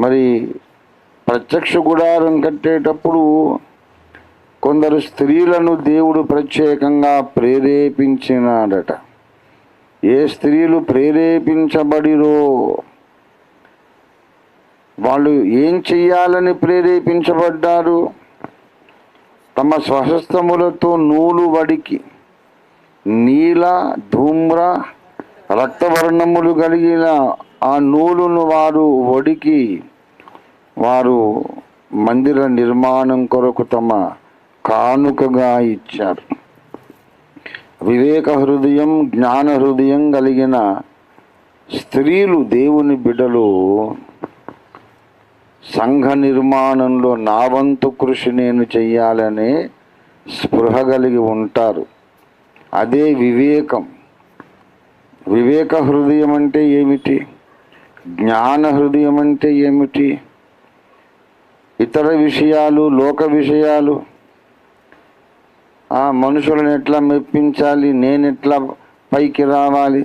మరి ప్రత్యక్ష గుడారం కట్టేటప్పుడు కొందరు స్త్రీలను దేవుడు ప్రత్యేకంగా ప్రేరేపించినాడట. ఏ స్త్రీలు ప్రేరేపించబడిరో వాళ్ళు ఏం చెయ్యాలని ప్రేరేపించబడ్డారు? తమ స్వహస్తములతో నూలు వడికి నీల, ధూమ్ర, రక్తవర్ణములు కలిగిన ఆ నూలును వారు వడికి వారు మందిర నిర్మాణం కొరకు తమ కానుకగా ఇచ్చారు. వివేక హృదయం, జ్ఞాన హృదయం కలిగిన స్త్రీలు దేవుని బిడ్డలు సంఘ నిర్మాణంలో నా వంతు కృషి నేను చెయ్యాలనే స్పృహ కలిగి ఉంటారు. అదే వివేకం. వివేక హృదయం అంటే ఏమిటి? జ్ఞాన హృదయం అంటే ఏమిటి? ఇతర విషయాలు, లోక విషయాలు, మనుషులను ఎట్లా మెప్పించాలి, నేనెట్లా పైకి రావాలి,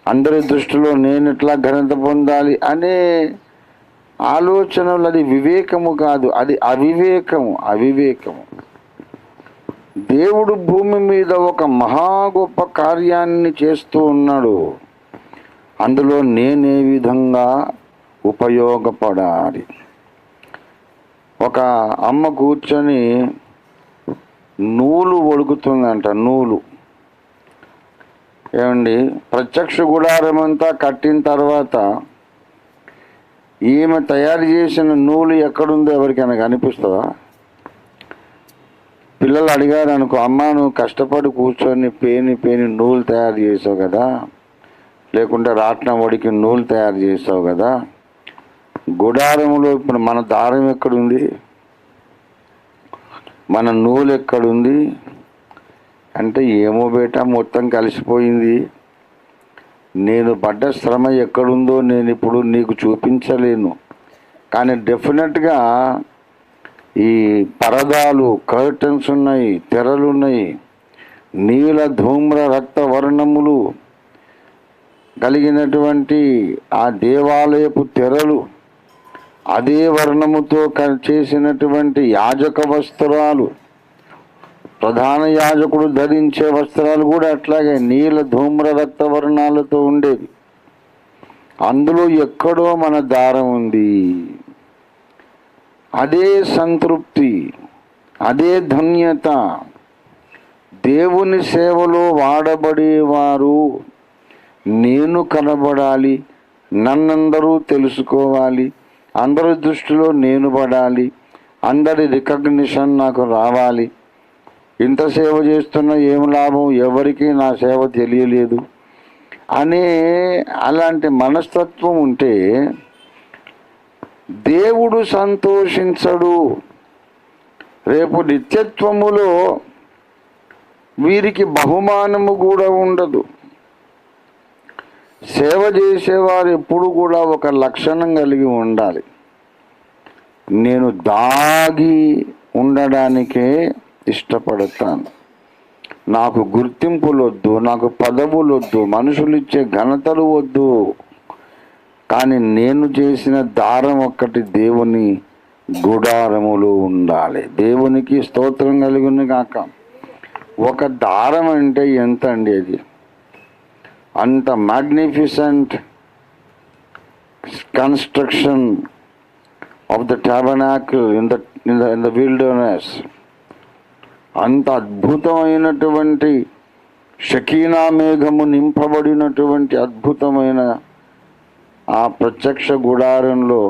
అందరి దృష్టిలో నేనెట్లా ఘనత పొందాలి అనే ఆలోచనలు, అది వివేకము కాదు, అది అవివేకము. దేవుడు భూమి మీద ఒక మహా గొప్ప కార్యాన్ని చేస్తూ ఉన్నాడు. అందులో నేనే విధంగా ఉపయోగపడాలి. ఒక అమ్మ కూర్చొని నూలు ఒడుకుతుందంట. నూలు ఏమండి, ప్రత్యక్ష గుడారం అంతా కట్టిన తర్వాత ఈమె తయారు చేసిన నూలు ఎక్కడుందో ఎవరికైనా కనిపిస్తుందా? పిల్లలు అడిగారు అనుకో, అమ్మ నువ్వు కష్టపడి కూర్చొని పేని నూలు తయారు చేసావు కదా, లేకుంటే రాట్నం వడికి నూలు తయారు చేసావు కదా, గుడారంలో ఇప్పుడు మన దారం ఎక్కడుంది, మన నూలు ఎక్కడుంది అంటే, ఏమో బేట మొత్తం కలిసిపోయింది, నేను పడ్డ శ్రమ ఎక్కడుందో నేను ఇప్పుడు నీకు చూపించలేను. కానీ డెఫినెట్గా ఈ పరదాలు, కర్టన్స్ ఉన్నాయి, తెరలు ఉన్నాయి, నీల, ధూమ్ర, రక్త వర్ణములు కలిగినటువంటి ఆ దేవాలయపు తెరలు, అదే వర్ణముతో చేసినటువంటి యాజక వస్త్రాలు, ప్రధాన యాజకుడు ధరించే వస్త్రాలు కూడా అట్లాగే నీల, ధూమ్ర, రక్త వర్ణాలతో ఉండేవి. అందులో ఎక్కడో మన దారం ఉంది. అదే సంతృప్తి, అదే ధన్యత. దేవుని సేవలో వాడబడేవారు నేను కనబడాలి, నన్నందరూ తెలుసుకోవాలి, అందరి దృష్టిలో నేను పడాలి, అందరి రికగ్నిషన్ నాకు రావాలి, ఇంత సేవ చేస్తున్నా ఏం లాభం, ఎవరికి నా సేవ తెలియలేదు అనే అలాంటి మనస్తత్వం ఉంటే దేవుడు సంతోషించడు. రేపు నిత్యత్వములో వీరికి బహుమానము కూడా ఉండదు. సేవ చేసేవారు ఎప్పుడు కూడా ఒక లక్షణం కలిగి ఉండాలి. నేను దాగి ఉండడానికే ఇష్టపడతాను. నాకు గుర్తింపులు వద్దు, నాకు పదవులు వద్దు, మనుషులు ఇచ్చే ఘనతలు వద్దు. కానీ నేను చేసిన దారం ఒక్కటి దేవుని గుడారములో ఉండాలి. దేవునికి స్తోత్రం కలిగిన కాక. ఒక దారం అంటే ఎంత అండి? అది అంత magnificent construction of the tabernacle in the wilderness. అంత అద్భుతమైనటువంటి షకీనా మేఘము నింపబడినటువంటి అద్భుతమైన ఆ ప్రత్యక్ష గుడారంలో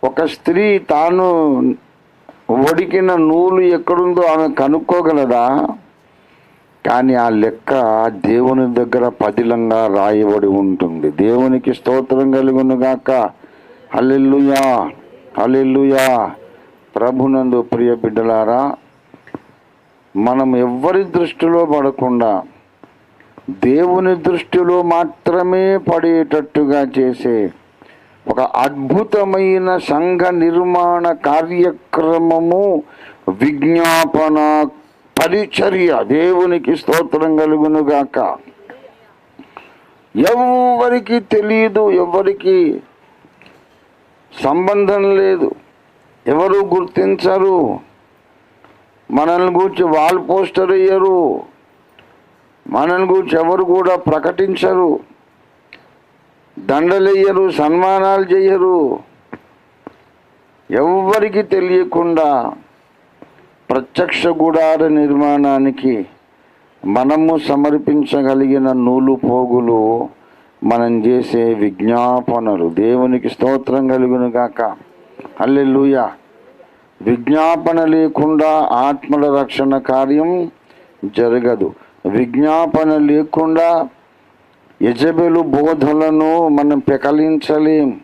ఒక స్త్రీ తాను వడికిన నూలు ఎక్కడుందో ఆమె కనుక్కోగలదా? కానీ ఆ లెక్క దేవుని దగ్గర పదిలంగా రాయబడి ఉంటుంది. దేవునికి స్తోత్రం కలుగును గాక. హల్లెలూయా, హల్లెలూయా. ప్రభునందు ప్రియ బిడ్డలారా, మనం ఎవ్వరి దృష్టిలో పడకుండా దేవుని దృష్టిలో మాత్రమే పడేటట్టుగా చేసే ఒక అద్భుతమైన సంఘ నిర్మాణ కార్యక్రమము, విజ్ఞాపన పరిచర్య. దేవునికి స్తోత్రం కలుగునుగాక. ఎవరికి తెలియదు, ఎవరికి సంబంధం లేదు, ఎవరు గుర్తించరు, మనల్ని గురించి వాల్ పోస్టర్ వేయరు, మనల్ని గురించి ఎవరు కూడా ప్రకటించరు, దండలేయరు, సన్మానాలు చేయరు. ఎవ్వరికి తెలియకుండా ప్రత్యక్ష గుడార నిర్మాణానికి మనము సమర్పించగలిగిన నూలు పోగులు మనం చేసే విజ్ఞాపనలు. దేవునికి స్తోత్రం కలుగును గాక. హల్లెలూయా. విజ్ఞాపన లేకుండా ఆత్మల రక్షణ కార్యం జరగదు. విజ్ఞాపన లేకుండా యెజబెలు బోధలను మనం పెకలించలేం.